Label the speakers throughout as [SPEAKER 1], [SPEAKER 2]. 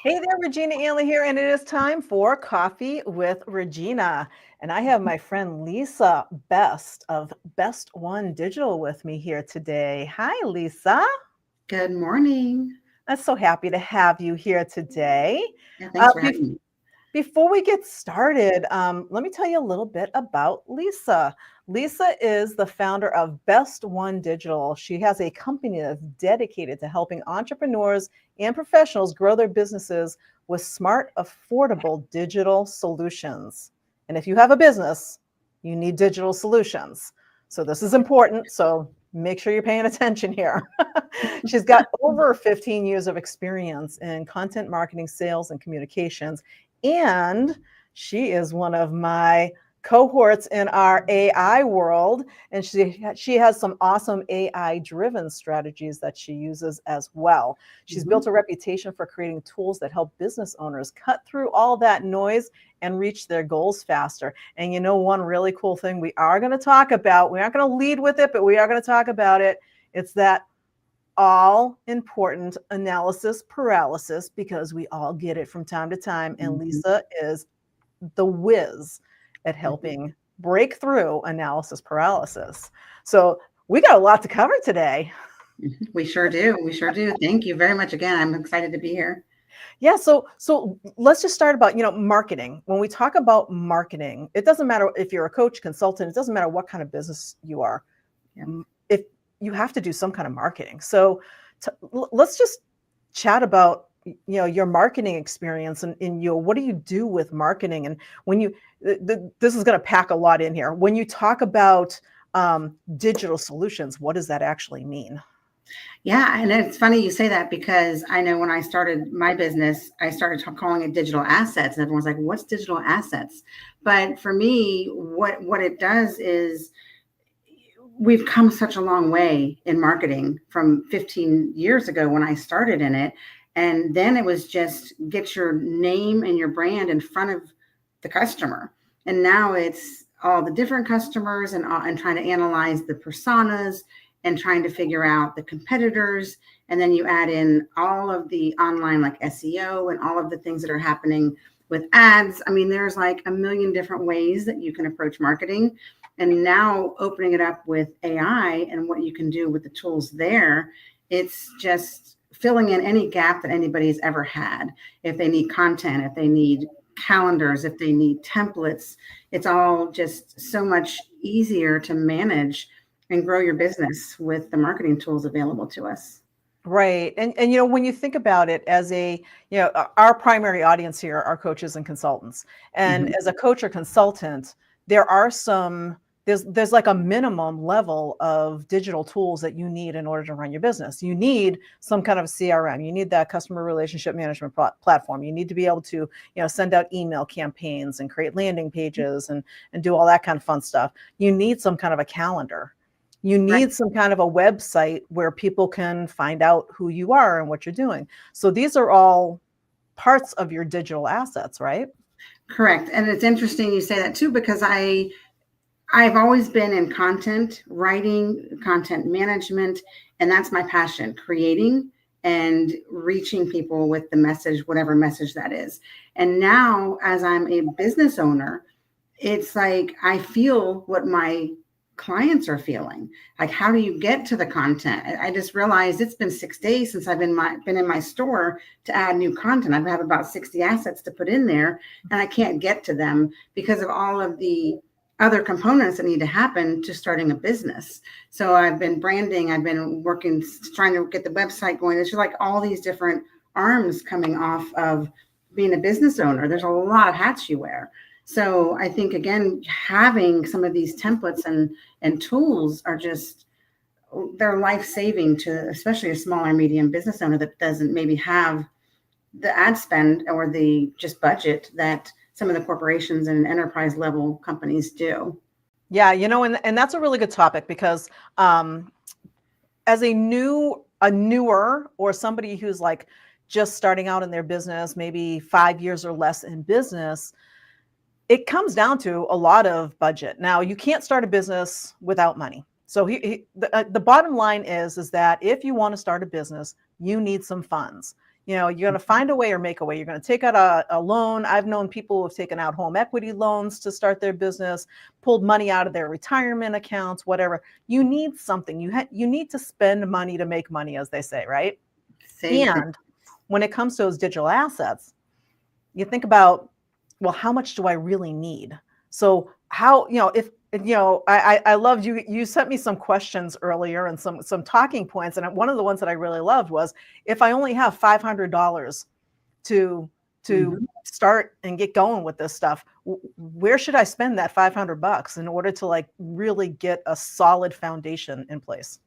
[SPEAKER 1] Hey there, Regina Anley here, and it is time for Coffee with Regina. And I have my friend Lisa Best of Best1 Digital with me here today. Hi, Lisa.
[SPEAKER 2] Good morning.
[SPEAKER 1] I'm so happy to have you here today.
[SPEAKER 2] Yeah,
[SPEAKER 1] Uh,
[SPEAKER 2] thanks for
[SPEAKER 1] bef-
[SPEAKER 2] having me.
[SPEAKER 1] Before we get started, let me tell you a little bit about Lisa. Lisa is the founder of Best1 Digital. She has a company that's dedicated to helping entrepreneurs and professionals grow their businesses with smart, affordable digital solutions. And if you have a business, you need digital solutions. So this is important. So make sure you're paying attention here. She's got over 15 years of experience in content marketing, sales, and communications, and she is one of my cohorts in our AI world. And she has some awesome AI driven strategies that she uses as well. She's
[SPEAKER 2] Mhm.
[SPEAKER 1] built a reputation for creating tools that help business owners cut through all that noise and reach their goals faster. And you know, one really cool thing we are going to talk about, we aren't going to lead with it, but we are going to talk about it. It's that all important analysis paralysis, because we all get it from time to time. And
[SPEAKER 2] Mhm.
[SPEAKER 1] Lisa is the whiz at
[SPEAKER 2] Mhm.
[SPEAKER 1] helping break through analysis paralysis. So we got a lot to cover today.
[SPEAKER 2] We sure do. We sure do. Thank you very much again. I'm excited to be here.
[SPEAKER 1] Yeah, so let's just start about, marketing. When we talk about marketing, it doesn't matter if you're a coach, consultant, it doesn't matter what kind of business you are.
[SPEAKER 2] Yeah.
[SPEAKER 1] If you have to do some kind of marketing. So let's just chat about your marketing experience and in your what do you do with marketing, and when you this is going to pack a lot in here. When you talk about digital solutions, what does that actually mean?
[SPEAKER 2] Yeah, and it's funny you say that because I know when I started my business, I started calling it digital assets, and everyone's like, "What's digital assets?" But for me, what it does is we've come such a long way in marketing from 15 years ago when I started in it. And then it was just get your name and your brand in front of the customer. And now it's all the different customers and trying to analyze the personas and trying to figure out the competitors. And then you add in all of the online like SEO and all of the things that are happening with ads. I mean, there's like a million different ways that you can approach marketing, and now opening it up with AI and what you can do with the tools there, it's just filling in any gap that anybody's ever had. If they need content, if they need calendars, if they need templates, it's all just so much easier to manage and grow your business with the marketing tools available to us.
[SPEAKER 1] Right. And when you think about it as our primary audience here are coaches and consultants. And
[SPEAKER 2] Mhm.
[SPEAKER 1] as a coach or consultant, there are there's like a minimum level of digital tools that you need in order to run your business. You need some kind of CRM. You need that customer relationship management platform. You need to be able to, send out email campaigns and create landing pages and do all that kind of fun stuff. You need some kind of a calendar. You
[SPEAKER 2] Right.
[SPEAKER 1] need some kind of a website where people can find out who you are and what you're doing. So these are all parts of your digital assets, right?
[SPEAKER 2] Correct. And it's interesting you say that too, because I've always been in content writing, content management, and that's my passion, creating and reaching people with the message, whatever message that is. And now, as I'm a business owner, it's like I feel what my clients are feeling. Like, how do you get to the content? I just realized it's been 6 days since I've been in my store to add new content. I have about 60 assets to put in there, and I can't get to them because of all of the other components that need to happen to starting a business. So I've been branding, I've been working, trying to get the website going. It's just like all these different arms coming off of being a business owner. There's a lot of hats you wear. So I think again, having some of these templates and tools are just they're life saving to especially a small or medium business owner that doesn't maybe have the ad spend or the just budget that some of the corporations and enterprise level companies do.
[SPEAKER 1] Yeah, and that's a really good topic because as a newer or somebody who's like just starting out in their business, maybe 5 years or less in business, it comes down to a lot of budget. Now, you can't start a business without money. So the bottom line is that if you want to start a business, you need some funds. You're going to find a way or make a way. You're going to take out a loan. I've known people who have taken out home equity loans to start their business, pulled money out of their retirement accounts, whatever. You need something. You need to spend money to make money, as they say, right?
[SPEAKER 2] Same thing.
[SPEAKER 1] And when it comes to those digital assets, you think about, well, how much do I really need? So how, if, I loved you sent me some questions earlier and some talking points. And one of the ones that I really loved was, if I only have $500 to start and get going with this stuff, where should I spend that $500 in order to like really get a solid foundation in place?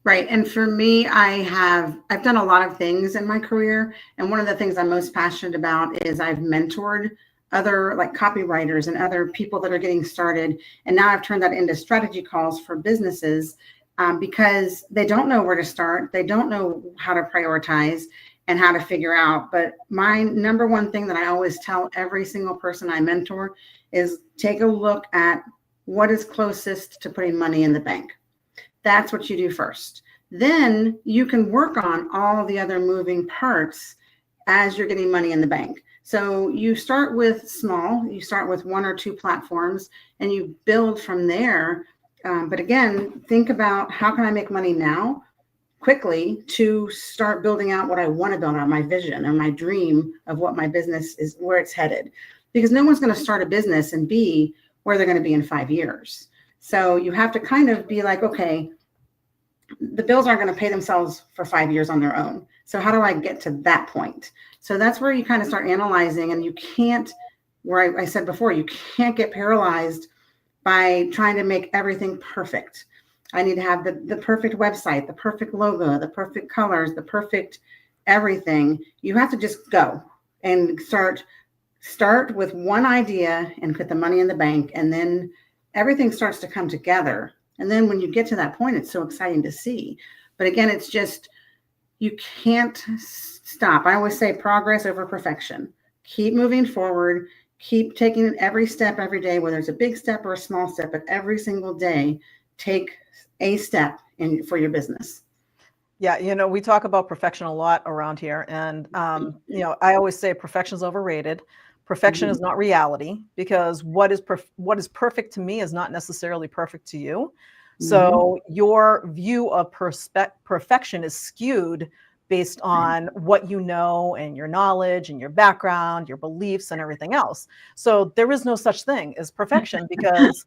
[SPEAKER 2] Right. And for me, I've done a lot of things in my career. And one of the things I'm most passionate about is I've mentored other like copywriters and other people that are getting started. And now I've turned that into strategy calls for businesses because they don't know where to start. They don't know how to prioritize and how to figure out. But my number one thing that I always tell every single person I mentor is take a look at what is closest to putting money in the bank. That's what you do first. Then you can work on all the other moving parts as you're getting money in the bank. So you start with small, you start with 1 or 2 platforms and you build from there. But again, think about how can I make money now quickly to start building out what I want to build out, my vision or my dream of what my business is, where it's headed. Because no one's going to start a business and be where they're going to be in 5 years. So you have to kind of be like, okay, the bills aren't going to pay themselves for 5 years on their own. So how do I get to that point? So that's where you kind of start analyzing, and you can't, where I said before, you can't get paralyzed by trying to make everything perfect. I need to have the perfect website, the perfect logo, the perfect colors, the perfect everything. You have to just go and start with one idea and put the money in the bank, and then everything starts to come together. And then when you get to that point, it's so exciting to see. But again, it's just, you can't stop. I always say progress over perfection. Keep moving forward. Keep taking every step every day, whether it's a big step or a small step, but every single day, take a step for your business.
[SPEAKER 1] Yeah, we talk about perfection a lot around here. And, I always say perfection is overrated. Perfection is not reality, because what is perfect to me is not necessarily perfect to you. So your view of perfection is skewed based on what you know and your knowledge and your background, your beliefs and everything else. So there is no such thing as perfection because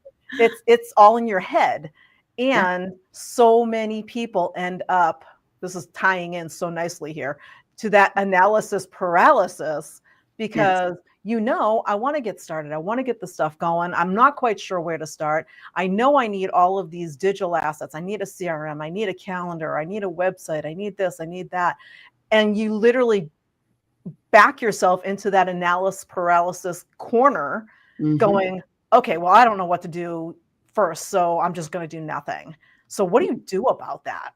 [SPEAKER 1] it's all in your head. And so many people end up, this is tying in so nicely here, to that analysis paralysis, because I want to get started. I want to get the stuff going. I'm not quite sure where to start. I know I need all of these digital assets. I need a CRM. I need a calendar. I need a website. I need this. I need that. And you literally back yourself into that analysis paralysis corner going, okay, well, I don't know what to do first, so I'm just going to do nothing. So what do you do about that?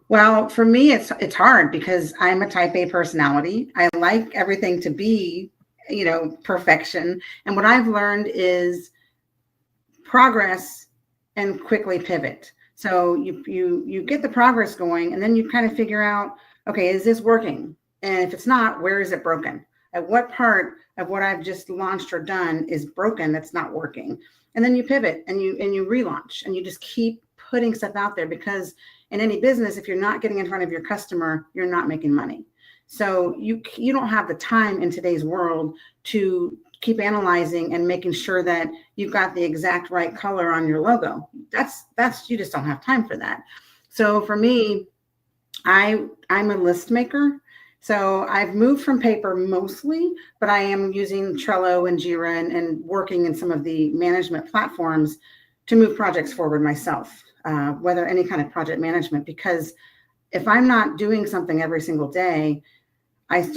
[SPEAKER 2] Well, for me, it's hard because I'm a type A personality. I like everything to be, perfection. And what I've learned is progress and quickly pivot. So you get the progress going, and then you kind of figure out, okay, is this working? And if it's not, where is it broken? At what part of what I've just launched or done is broken that's not working? And then you pivot and you relaunch, and you just keep putting stuff out there, because in any business, if you're not getting in front of your customer, you're not making money. So you don't have the time in today's world to keep analyzing and making sure that you've got the exact right color on your logo. That's you just don't have time for that. So for me, I'm a list maker. So I've moved from paper mostly, but I am using Trello and Jira and working in some of the management platforms to move projects forward myself, whether any kind of project management, because if I'm not doing something every single day,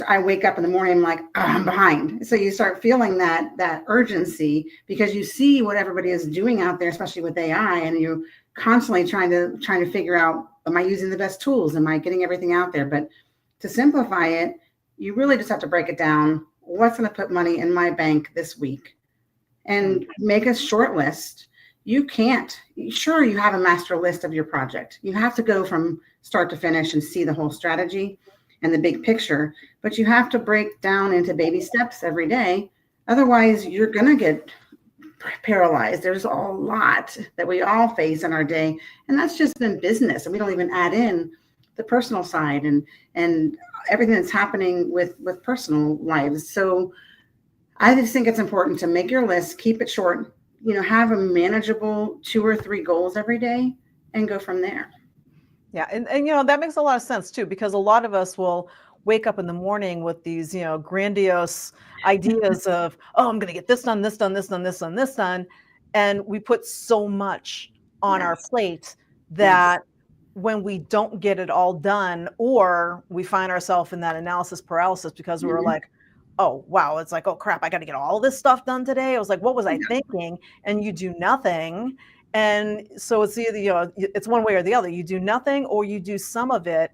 [SPEAKER 2] I wake up in the morning, I'm like, oh, I'm behind. So you start feeling that urgency because you see what everybody is doing out there, especially with AI, and you're constantly trying to figure out, am I using the best tools? Am I getting everything out there? But to simplify it, you really just have to break it down. What's going to put money in my bank this week? And make a short list. You can't, sure, you have a master list of your project. You have to go from start to finish and see the whole strategy. and the big picture, but you have to break down into baby steps every day. Otherwise, you're going to get paralyzed. There's a lot that we all face in our day, and that's just in business. And we don't even add in the personal side and everything that's happening with personal lives. So I just think it's important to make your list, keep it short, have a manageable 2 or 3 goals every day and go from there.
[SPEAKER 1] Yeah. And that makes a lot of sense too, because a lot of us will wake up in the morning with these, grandiose ideas of, oh, I'm going to get this done, this done, this done, this done, this done. And we put so much on our
[SPEAKER 2] Yes.
[SPEAKER 1] plate
[SPEAKER 2] Yes.
[SPEAKER 1] that when we don't get it all done, or we find ourselves in that analysis paralysis because we're
[SPEAKER 2] Mhm.
[SPEAKER 1] like, oh, wow, it's like, oh, crap, I got to get all this stuff done today. I was like, what was I thinking? And you do nothing. And so it's either, it's one way or the other. You do nothing or you do some of it,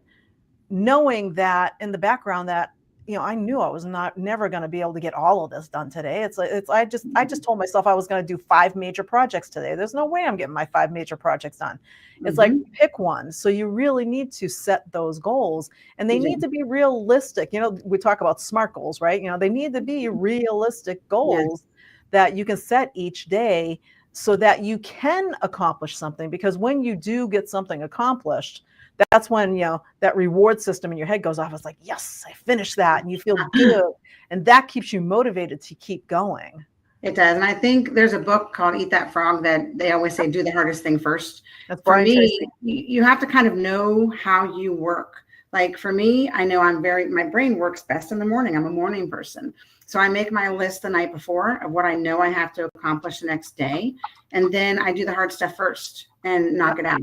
[SPEAKER 1] knowing that in the background that, I knew I was never going to be able to get all of this done today. I just told myself I was going to do 5 major projects today. There's no way I'm getting my 5 major projects done. It's like,
[SPEAKER 2] Mhm.
[SPEAKER 1] pick one. So you really need to set those goals, and they
[SPEAKER 2] You
[SPEAKER 1] need
[SPEAKER 2] do.
[SPEAKER 1] to be realistic. We talk about SMART goals, right? They need to be realistic
[SPEAKER 2] Yes.
[SPEAKER 1] goals that you can set each day so that you can accomplish something. Because when you do get something accomplished, that's when that reward system in your head goes off. It's like, yes, I finished that, and you feel good, and that keeps you motivated to keep going.
[SPEAKER 2] It does. And I think there's a book called Eat That Frog that they always say, do the hardest thing first.
[SPEAKER 1] That's
[SPEAKER 2] For
[SPEAKER 1] Brian
[SPEAKER 2] me,
[SPEAKER 1] Tracy.
[SPEAKER 2] you have to kind of know how you work. Like for me, I know my brain works best in the morning. I'm a morning person. So I make my list the night before of what I know I have to accomplish the next day. And then I do the hard stuff first and knock it out.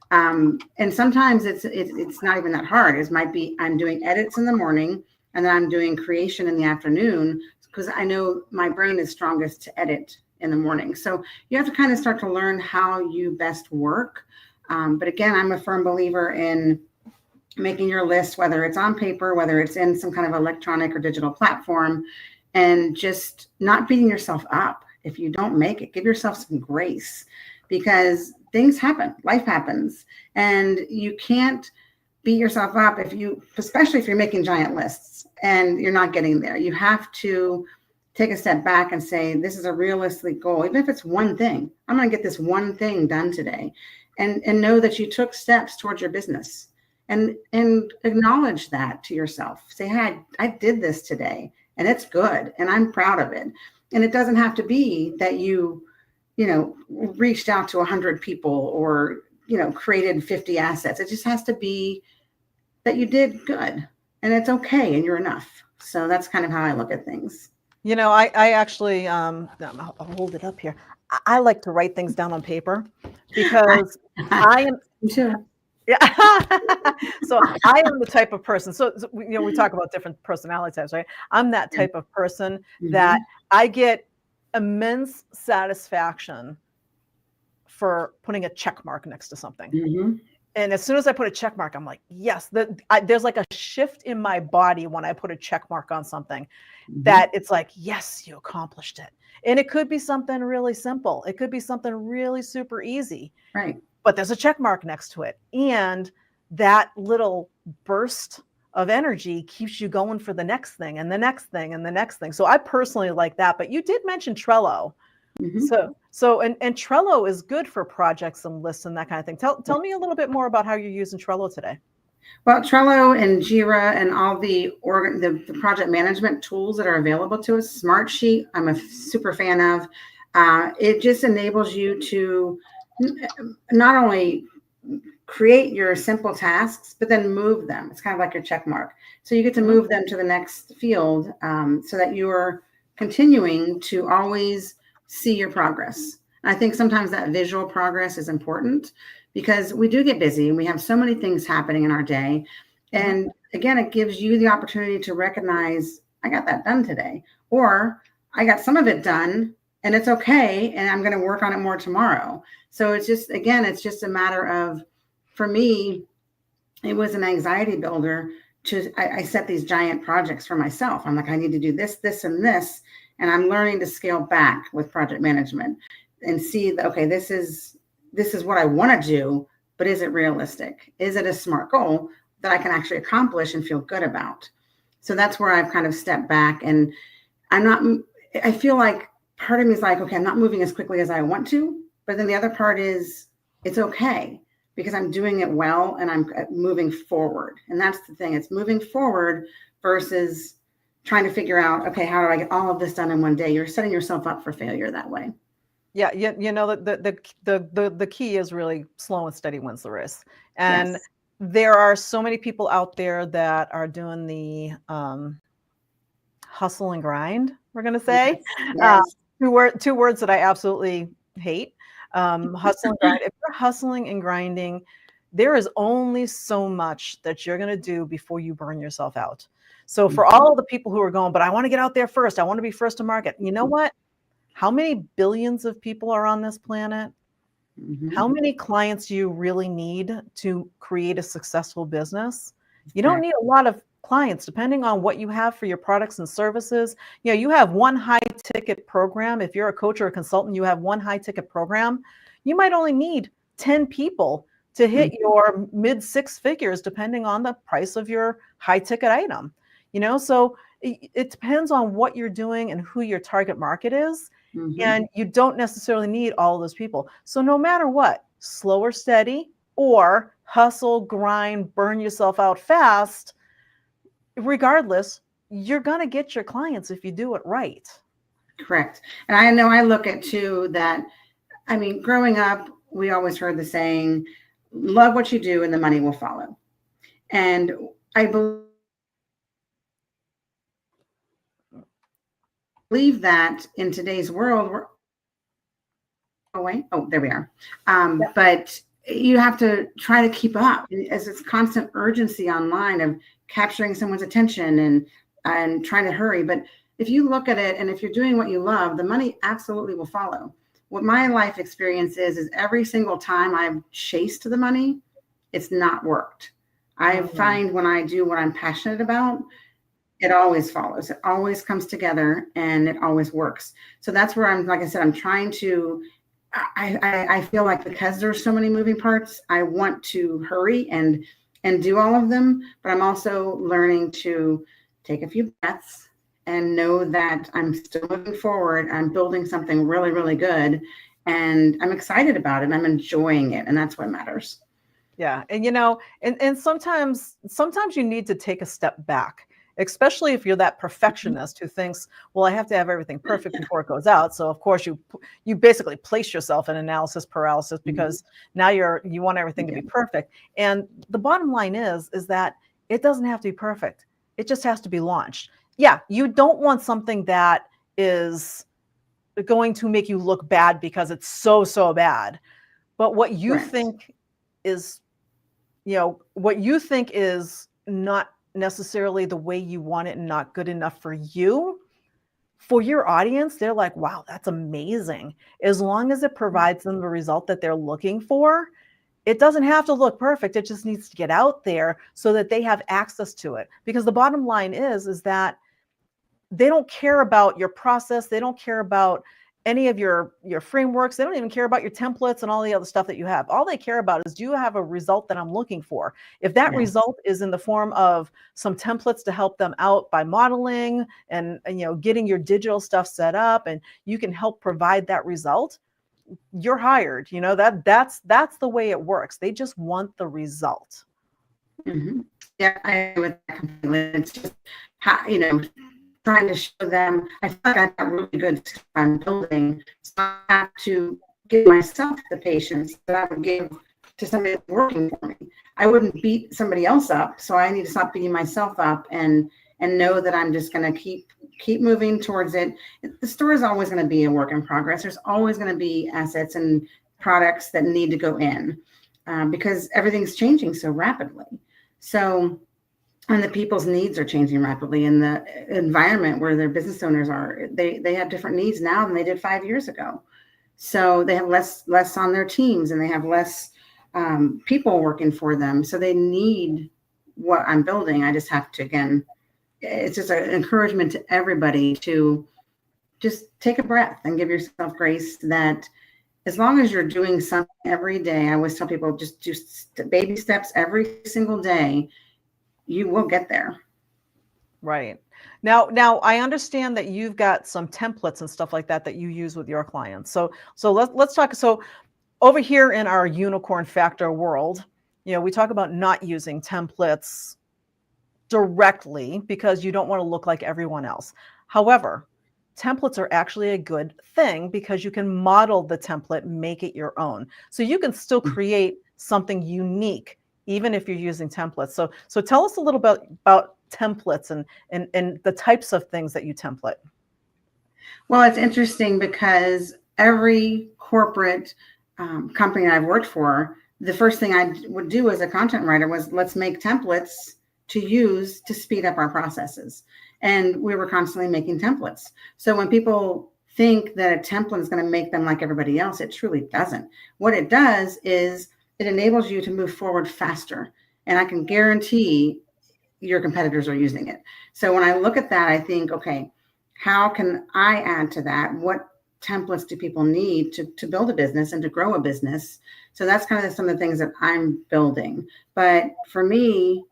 [SPEAKER 2] And sometimes it's not even that hard. It might be I'm doing edits in the morning and then I'm doing creation in the afternoon, because I know my brain is strongest to edit in the morning. So you have to kind of start to learn how you best work. But again, I'm a firm believer in making your list, whether it's on paper, whether it's in some kind of electronic or digital platform, and just not beating yourself up. If you don't make it, give yourself some grace, because things happen, life happens, and you can't beat yourself up especially if you're making giant lists and you're not getting there. You have to take a step back and say, this is a realistic goal. Even if it's one thing, I'm going to get this one thing done today, and know that you took steps towards your business, and acknowledge that to yourself. Say, hey, I did this today and it's good and I'm proud of it. And it doesn't have to be that you reached out to 100 people or, created 50 assets. It just has to be that you did good and it's okay and you're enough. So that's kind of how I look at things.
[SPEAKER 1] I actually, I'll hold it up here. I like to write things down on paper because I am,
[SPEAKER 2] Me too.
[SPEAKER 1] yeah. So I am the type of person. So we talk about different personality types, right? I'm that type of person that
[SPEAKER 2] Mhm.
[SPEAKER 1] I get immense satisfaction for putting a check mark next to something.
[SPEAKER 2] Mhm.
[SPEAKER 1] And as soon as I put a check mark, I'm like, yes, there's like a shift in my body when I put a check mark on something,
[SPEAKER 2] Mhm.
[SPEAKER 1] that it's like, yes, you accomplished it. And it could be something really simple. It could be something really super easy,
[SPEAKER 2] Right.
[SPEAKER 1] but there's a check mark next to it. And that little burst of energy keeps you going for the next thing and the next thing and the next thing. So I personally like that. But you did mention Trello.
[SPEAKER 2] Mhm.
[SPEAKER 1] So Trello is good for projects and lists and that kind of thing. Tell me a little bit more about how you're using Trello today.
[SPEAKER 2] Well, Trello and Jira and all the project management tools that are available to us, Smartsheet, I'm a super fan of. It just enables you to not only create your simple tasks, but then move them. It's kind of like your check mark. So you get to
[SPEAKER 1] Mhm.
[SPEAKER 2] move them to the next field, so that you're continuing to always see your progress. And I think sometimes that visual progress is important, because we do get busy and we have so many things happening in our day.
[SPEAKER 1] Mhm.
[SPEAKER 2] And again, it gives you the opportunity to recognize, I got that done today, or I got some of it done and it's okay. And I'm going to work on it more tomorrow. So it's just a matter of, for me, it was an anxiety builder. I set these giant projects for myself. I'm like, I need to do this, this, and this. And I'm learning to scale back with project management and see that, okay, this is what I want to do, but is it realistic? Is it a SMART goal? that I can actually accomplish and feel good about. So that's where I've kind of stepped back, and I'm not, I feel like part of me is like, okay, I'm not moving as quickly as I want to. But then the other part is it's okay because I'm doing it well and I'm moving forward. And that's the thing. It's moving forward versus trying to figure out, okay, how do I get all of this done in one day? You're setting yourself up for failure that way.
[SPEAKER 1] Yeah, you know, the key is really slow and steady wins the race. And
[SPEAKER 2] Yes.
[SPEAKER 1] there are so many people out there that are doing the hustle and grind, we're gonna say.
[SPEAKER 2] Yes.
[SPEAKER 1] Uh,
[SPEAKER 2] Yes.
[SPEAKER 1] two words that I absolutely hate. Hustle and grind. If you're hustling and grinding, there is only so much that you're gonna do before you burn yourself out. So for all the people who are going, but I want to get out there first, I want to be first to market. You know what? How many billions of people are on this planet? How many clients do you really need to create a successful business? You don't need a lot of clients, depending on what you have for your products and services. You know, you have one high ticket program. If you're a coach or a consultant, you have one high ticket program. You might only need 10 people to hit your mid six figures, depending on the price of your high ticket item. You know, so it depends on what you're doing and who your target market is. And you don't necessarily need all of those people. So no matter what, slow or steady, or hustle, grind, burn yourself out fast, regardless, you're going to get your clients if you do it right.
[SPEAKER 2] Correct. And I know I look at too that, I mean, growing up, we always heard the saying, love what you do and the money will follow. And I believe that in today's world, we're away. Oh, there we are. But you have to try to keep up as it's constant urgency online of capturing someone's attention and trying to hurry. But if you look at it and if you're doing what you love, the money absolutely will follow. What my life experience is every single time I've chased the money, it's not worked. I find when I do what I'm passionate about, it always follows. It always comes together and it always works. So that's where I'm, like I said, I'm trying to, I feel like because there's so many moving parts, I want to hurry and do all of them, but I'm also learning to take a few breaths and know that I'm still moving forward. I'm building something really, really good, and I'm excited about it. And I'm enjoying it, and that's what matters.
[SPEAKER 1] Yeah, and you know, and sometimes you need to take a step back, especially if you're that perfectionist who thinks, well, I have to have everything perfect before it goes out. So of course you basically place yourself in analysis paralysis because now you want everything to be perfect. And the bottom line is that it doesn't have to be perfect. It just has to be launched. Yeah, you don't want something that is going to make you look bad because it's so bad. But what you think is, you know, what you think is not necessarily the way you want it and not good enough for you, for your audience, they're like, wow, that's amazing. As long as it provides them the result that they're looking for, it doesn't have to look perfect. It just needs to get out there so that they have access to it. Because the bottom line is that they don't care about your process. They don't care about any of your frameworks. They don't even care about your templates and all the other stuff that you have. All they care about is, do you have a result that I'm looking for? If that result is in the form of some templates to help them out by modeling and you know, getting your digital stuff set up, and you can help provide that result, you're hired. You know, that's the way it works. They just want the result.
[SPEAKER 2] Yeah, I agree with that completely. It's just how, you know, trying to show them, I feel like I got really good on building, so I have to give myself the patience that I would give to somebody that's working for me. I wouldn't beat somebody else up, so I need to stop beating myself up and know that I'm just going to keep moving towards it. The store is always going to be a work in progress. There's always going to be assets and products that need to go in because everything's changing so rapidly. So, and the people's needs are changing rapidly, in the environment where their business owners are, they have different needs now than they did 5 years ago. So they have less on their teams, and they have less people working for them. So they need what I'm building. I just have to, again, it's just an encouragement to everybody to just take a breath and give yourself grace, that as long as you're doing something every day, I always tell people, just do baby steps every single day. you will get there.
[SPEAKER 1] Right. Now I understand that you've got some templates and stuff like that that you use with your clients. So let's talk. So over here in our unicorn factor world, we talk about not using templates directly because you don't want to look like everyone else. However, templates are actually a good thing because you can model the template, make it your own. So you can still create something unique even if you're using templates. So tell us a little bit about templates and the types of things that you template.
[SPEAKER 2] Well, it's interesting because every corporate company I've worked for, the first thing I would do as a content writer was let's make templates to use to speed up our processes. And we were constantly making templates. So when people think that a template is going to make them like everybody else, it truly doesn't. What it does is it enables you to move forward faster. And I can guarantee your competitors are using it. So when I look at that, I think, okay, how can I add to that? What templates do people need to build a business and to grow a business? So that's kind of some of the things that I'm building. But for me,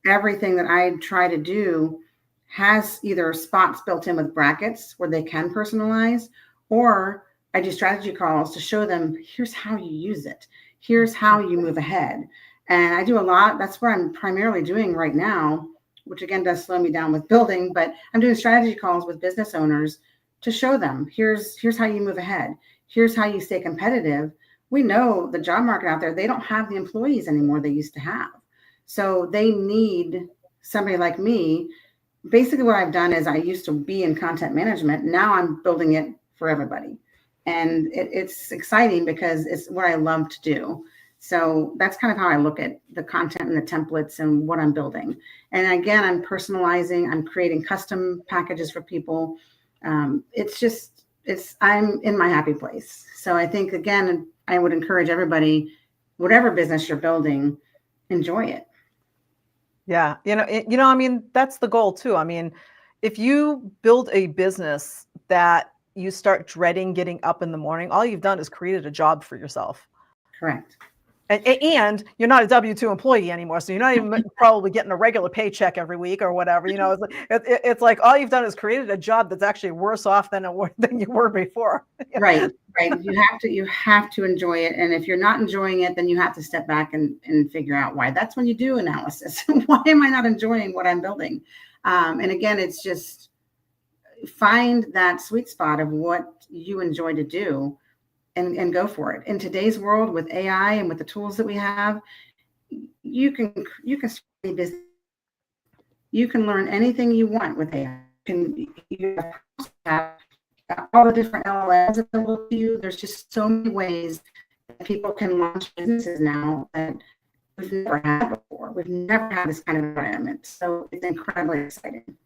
[SPEAKER 2] everything that I try to do has either spots built in with brackets where they can personalize, or I do strategy calls to show them, here's how you use it. Here's how you move ahead. And I do a lot. That's what I'm primarily doing right now, which again does slow me down with building, but I'm doing strategy calls with business owners to show them, here's how you move ahead. Here's how you stay competitive. We know the job market out there, they don't have the employees anymore they used to have. So they need somebody like me. Basically what I've done is I used to be in content management. Now I'm building it for everybody. And it's exciting because it's what I love to do. So that's kind of how I look at the content and the templates and what I'm building. And again, I'm personalizing, I'm creating custom packages for people. I'm in my happy place. So I think, again, I would encourage everybody, whatever business you're building, enjoy it.
[SPEAKER 1] Yeah. I mean, that's the goal too. I mean, if you build a business that you start dreading getting up in the morning, all you've done is created a job for yourself.
[SPEAKER 2] Correct.
[SPEAKER 1] And you're not a W-2 employee anymore, so you're not even probably getting a regular paycheck every week or whatever. It's like all you've done is created a job that's actually worse off than you were before.
[SPEAKER 2] Right. You have to enjoy it, and if you're not enjoying it, then you have to step back and figure out why. That's when you do analysis. Why am I not enjoying what I'm building? And again, it's just find that sweet spot of what you enjoy to do. And go for it. In today's world with AI and with the tools that we have, you can start a business. You can learn anything you want with AI. You have all the different LLMs available to you. There's just so many ways that people can launch businesses now that we've never had before. We've never had this kind of environment. So it's incredibly exciting.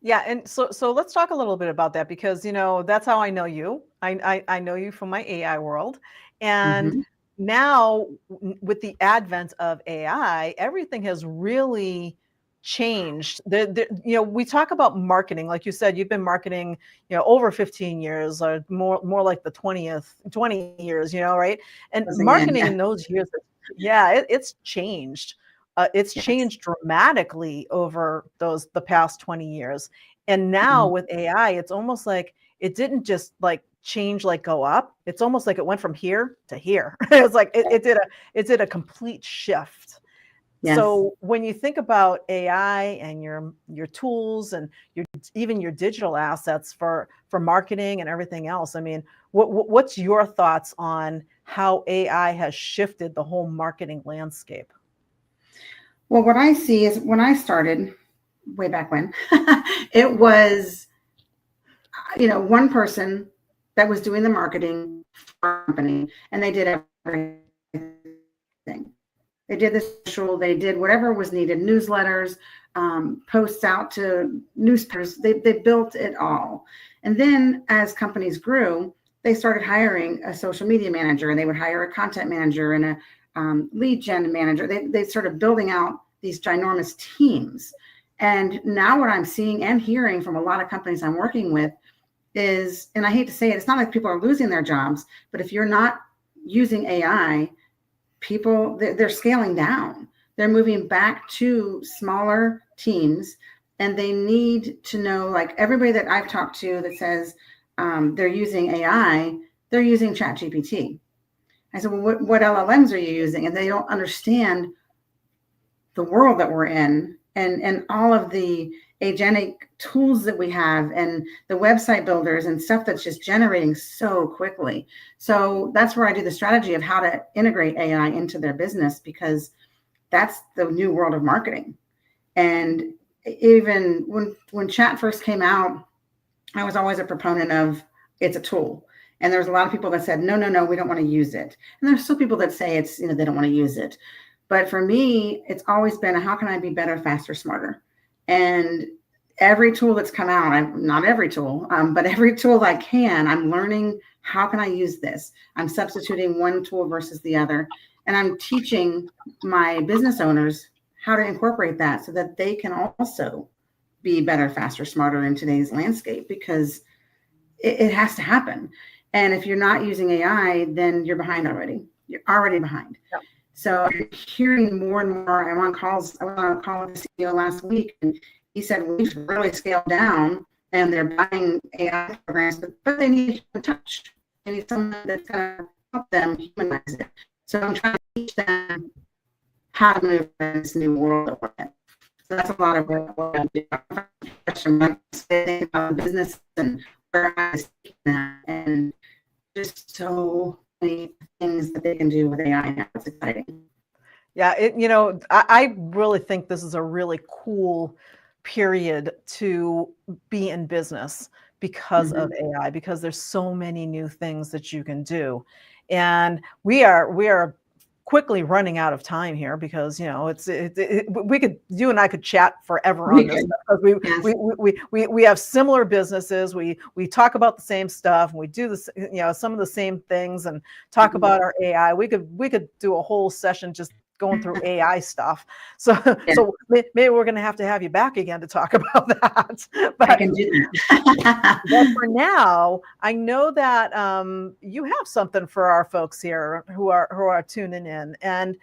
[SPEAKER 1] Yeah, and so let's talk a little bit about that because that's how I know you. I know you from my AI world, and now with the advent of AI, everything has really changed. We talk about marketing, like you said, you've been marketing, over 15 years, or more like the 20 years, right? And marketing in those years, it's changed. It's changed dramatically over the past 20 years. And now with AI, it's almost like it didn't just like change, like go up. It's almost like it went from here to here. It's like it did a complete shift. Yes. So when you think about AI and your tools and even your digital assets for marketing and everything else, I mean, what's your thoughts on how AI has shifted the whole marketing landscape?
[SPEAKER 2] Well, what I see is when I started way back when, it was, one person that was doing the marketing for a company, and they did everything. They did the social, they did whatever was needed, newsletters, posts out to newspapers. They built it all. And then as companies grew, they started hiring a social media manager, and they would hire a content manager and a lead gen manager. They started building out these ginormous teams. And now what I'm seeing and hearing from a lot of companies I'm working with is, and I hate to say it, it's not like people are losing their jobs, but if you're not using AI, people, they're scaling down they're moving back to smaller teams, and they need to know, like everybody that I've talked to that says they're using AI, they're using ChatGPT. I said, well, what LLMs are you using? And they don't understand the world that we're in, and all of the agentic tools that we have, and the website builders and stuff that's just generating so quickly. So that's where I do the strategy of how to integrate AI into their business, because that's the new world of marketing. And even when chat first came out, I was always a proponent of it's a tool. And there was a lot of people that said, no, we don't want to use it. And there's still people that say it's, they don't want to use it. But for me, it's always been, how can I be better, faster, smarter? And every tool that's come out, not every tool, but every tool I can, I'm learning, how can I use this? I'm substituting one tool versus the other. And I'm teaching my business owners how to incorporate that so that they can also be better, faster, smarter in today's landscape, because it has to happen. And if you're not using AI, then you're behind already. You're already behind. Yep. So I'm hearing more and more. I was on a call with the CEO last week, and he said, we've really scaled down, and they're buying AI programs, but they need a touch. They need someone that's going to help them humanize it. So I'm trying to teach them how to move in this new world that we're in. So that's a lot of what I do. I'm thinking about business and where I see that, and just so many things that they can do with AI now. It's exciting.
[SPEAKER 1] Yeah, I really think this is a really cool period to be in business because of AI, because there's so many new things that you can do. And we are quickly running out of time here, because you and I could chat forever on this, because we have similar businesses, we talk about the same stuff, and we do this, some of the same things, and talk about our AI. We could do a whole session just going through AI stuff. So maybe we're going to have you back again to talk about that. But
[SPEAKER 2] I can do that.
[SPEAKER 1] But for now, I know that you have something for our folks here who are tuning in, and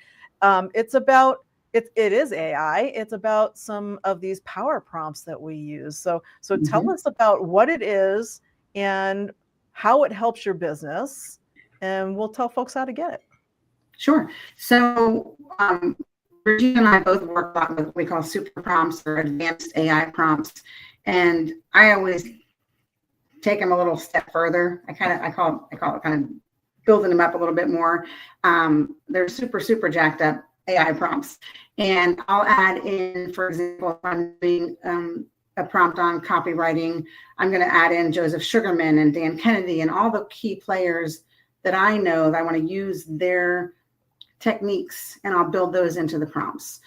[SPEAKER 1] it's about it is AI. It's about some of these power prompts that we use. So tell us about what it is and how it helps your business, and we'll tell folks how to get it.
[SPEAKER 2] Sure. So Regina and I both work on what we call super prompts, or advanced AI prompts. And I always take them a little step further. I call it kind of building them up a little bit more. They're super jacked up AI prompts. And I'll add in, for example, if I'm doing a prompt on copywriting, I'm going to add in Joseph Sugarman and Dan Kennedy and all the key players that I know that I want to use their techniques, and I'll build those into the prompts.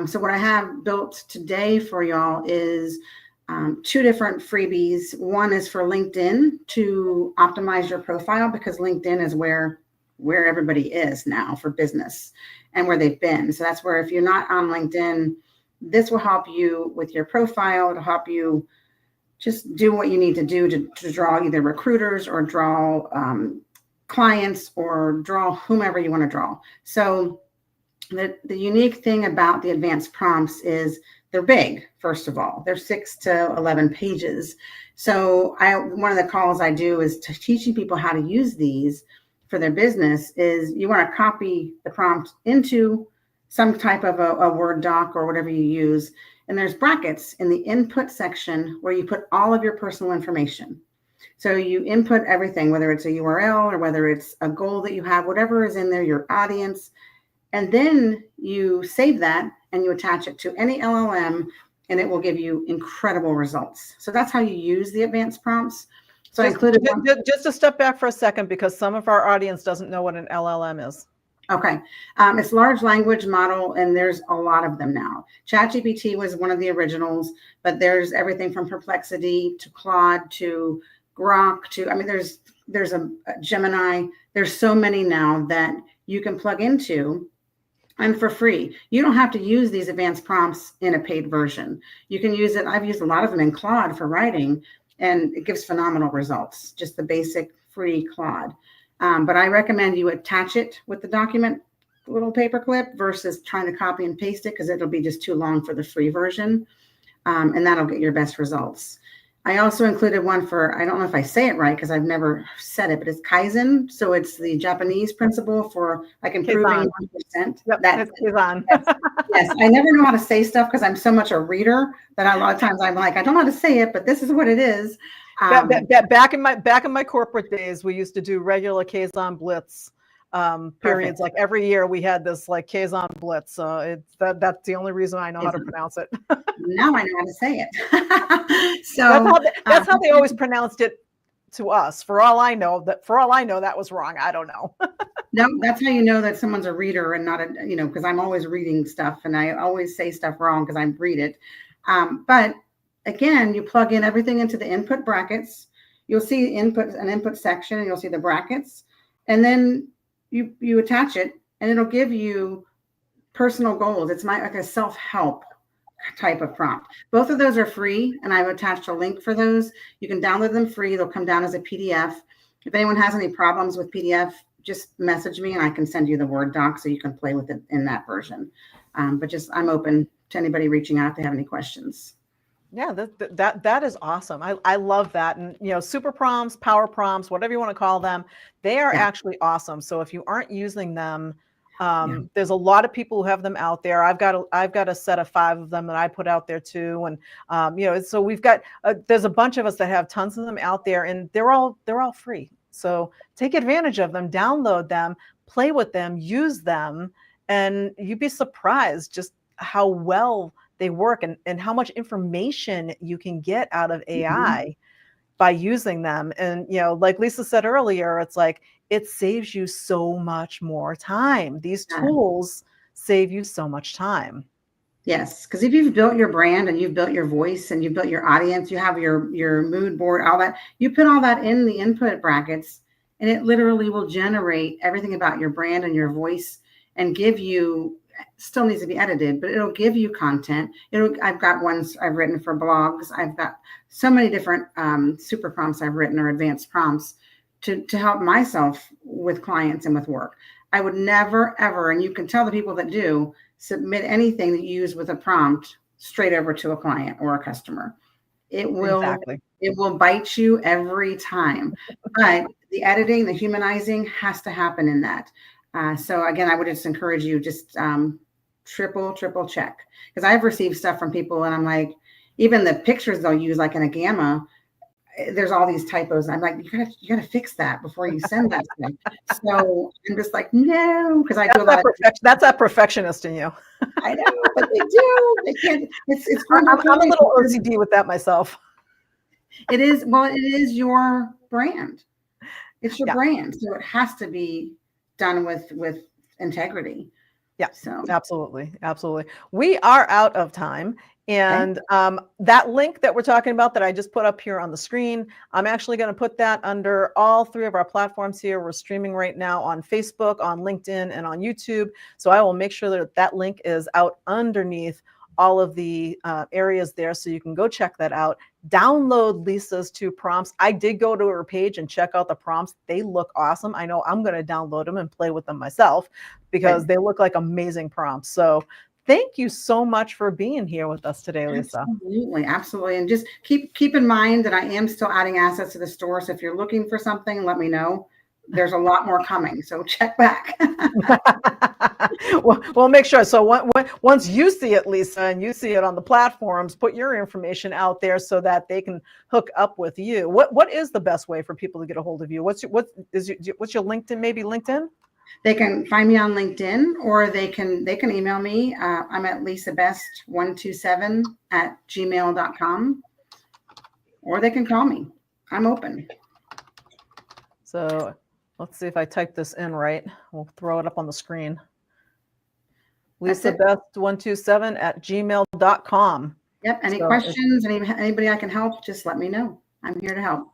[SPEAKER 2] So what I have built today for y'all is 2 different freebies. One is for LinkedIn to optimize your profile, because LinkedIn is where everybody is now for business and where they've been. So that's where, if you're not on LinkedIn, this will help you with your profile. It'll help you just do what you need to do to draw either recruiters or draw clients or draw whomever you want to draw. So the unique thing about the advanced prompts is they're big. First of all, they're 6 to 11 pages. So one of the calls I do is to teaching people how to use these for their business. Is you want to copy the prompt into some type of a Word doc or whatever you use. And there's brackets in the input section where you put all of your personal information. So you input everything, whether it's a URL or whether it's a goal that you have, whatever is in there, your audience, and then you save that and you attach it to any LLM, and it will give you incredible results. So that's how you use the advanced prompts. So I included
[SPEAKER 1] just to step back for a second, because some of our audience doesn't know what an LLM is.
[SPEAKER 2] Okay. It's large language model, and there's a lot of them now. ChatGPT was one of the originals, but there's everything from Perplexity to Claude to Grok to, there's a Gemini. There's so many now that you can plug into, and for free. You don't have to use these advanced prompts in a paid version. You can use it. I've used a lot of them in Claude for writing, and it gives phenomenal results, just the basic free Claude. But I recommend you attach it with the document little paperclip versus trying to copy and paste it because it'll be just too long for the free version. And that'll get your best results. I also included one for, I don't know if I say it right because I've never said it, but it's Kaizen. So it's the Japanese principle for like improving 1%.
[SPEAKER 1] Yep,
[SPEAKER 2] That's
[SPEAKER 1] Kaizen.
[SPEAKER 2] yes, I never know how to say stuff because I'm so much a reader that a lot of times I'm like, I don't know how to say it, but this is what it is.
[SPEAKER 1] Back in my corporate days, we used to do regular Kaizen Blitz periods. Like every year we had this like Kaizen Blitz. So that's the only reason I know how to pronounce it.
[SPEAKER 2] Now I know how to say it. So
[SPEAKER 1] that's how they always pronounced it to us. For all I know, that was wrong. I don't know.
[SPEAKER 2] No, that's how you know that someone's a reader and not a, because I'm always reading stuff and I always say stuff wrong because I read it. But again, you plug in everything into the input brackets. You'll see an input section, and you'll see the brackets, and then you attach it, and it'll give you personal goals. It's like a self-help type of prompt. Both of those are free, and I've attached a link for those. You can download them free. They'll come down as a PDF. If anyone has any problems with PDF, just message me and I can send you the Word doc so you can play with it in that version. But I'm open to anybody reaching out if they have any questions.
[SPEAKER 1] Yeah, that is awesome. I love that. And super prompts, power prompts, whatever you want to call them, they are actually awesome. So if you aren't using them, there's a lot of people who have them out there. I've got a set of 5 of them that I put out there too. And so we've got there's a bunch of us that have tons of them out there, and they're all free. So take advantage of them, download them, play with them, use them, and you'd be surprised just how well they work and how much information you can get out of AI by using them. And, like Lisa said earlier, it's like, it saves you so much more time. These tools save you so much time.
[SPEAKER 2] Yes, because if you've built your brand and you've built your voice and you've built your audience, you have your mood board, all that, you put all that in the input brackets, and it literally will generate everything about your brand and your voice and give you, still needs to be edited, but it'll give you content. I've got ones I've written for blogs. I've got so many different super prompts I've written or advanced prompts to help myself with clients and with work. I would never, ever, and you can tell the people that do, submit anything that you use with a prompt straight over to a client or a customer. It will bite you every time. But the editing, the humanizing has to happen in that. So again, I would just encourage you just triple check, because I've received stuff from people and I'm like, even the pictures they'll use like in a gamma, there's all these typos. I'm like, you gotta fix that before you send that stuff. So I'm just like, no, because I do a lot of
[SPEAKER 1] that's that perfectionist in you.
[SPEAKER 2] I know, but they do. They can't. It's I'm
[SPEAKER 1] a little OCD with that myself.
[SPEAKER 2] It is. Well, it is your brand. It's your brand, so it has to be done with integrity.
[SPEAKER 1] Yeah,
[SPEAKER 2] so
[SPEAKER 1] absolutely. We are out of time. And that link that we're talking about that I just put up here on the screen, I'm actually going to put that under all 3 of our platforms here. We're streaming right now on Facebook, on LinkedIn, and on YouTube. So I will make sure that link is out underneath all of the areas there, so you can go check that out. Download Lisa's 2 prompts. I did go to her page and check out the prompts. They look awesome. I know I'm going to download them and play with them myself because they look like amazing prompts. So thank you so much for being here with us today, Lisa.
[SPEAKER 2] Absolutely. And just keep in mind that I am still adding assets to the store. So if you're looking for something, let me know. There's a lot more coming. So check back.
[SPEAKER 1] We'll make sure. So once you see it, Lisa, and you see it on the platforms, put your information out there so that they can hook up with you. What is the best way for people to get a hold of you? What's your LinkedIn? Maybe LinkedIn?
[SPEAKER 2] They can find me on LinkedIn, or they can email me. I'm at lisabest127@gmail.com, or they can call me. I'm open.
[SPEAKER 1] So let's see if I type this in right. We'll throw it up on the screen. lisabest127@gmail.com.
[SPEAKER 2] Yep. Any questions? Anybody I can help? Just let me know. I'm here to help.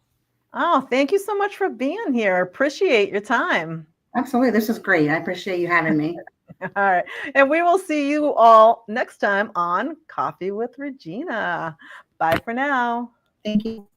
[SPEAKER 1] Oh, thank you so much for being here. Appreciate your time.
[SPEAKER 2] Absolutely. This is great. I appreciate you having me.
[SPEAKER 1] All right. And we will see you all next time on Coffee with Regina. Bye for now.
[SPEAKER 2] Thank you.